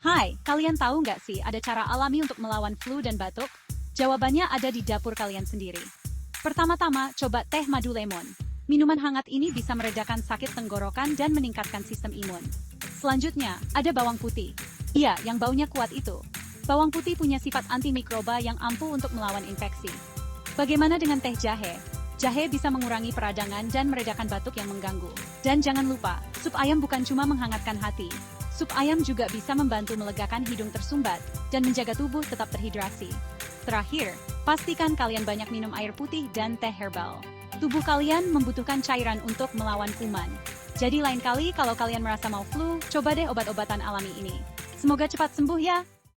Hai, kalian tahu nggak sih ada cara alami untuk melawan flu dan batuk? Jawabannya ada di dapur kalian sendiri. Pertama-tama, coba teh madu lemon. Minuman hangat ini bisa meredakan sakit tenggorokan dan meningkatkan sistem imun. Selanjutnya, ada bawang putih. Iya, yang baunya kuat itu. Bawang putih punya sifat antimikroba yang ampuh untuk melawan infeksi. Bagaimana dengan teh jahe? Jahe bisa mengurangi peradangan dan meredakan batuk yang mengganggu. Dan jangan lupa, sup ayam bukan cuma menghangatkan hati. Sup ayam juga bisa membantu melegakan hidung tersumbat dan menjaga tubuh tetap terhidrasi. Terakhir, pastikan kalian banyak minum air putih dan teh herbal. Tubuh kalian membutuhkan cairan untuk melawan kuman. Jadi lain kali kalau kalian merasa mau flu, coba deh obat-obatan alami ini. Semoga cepat sembuh ya!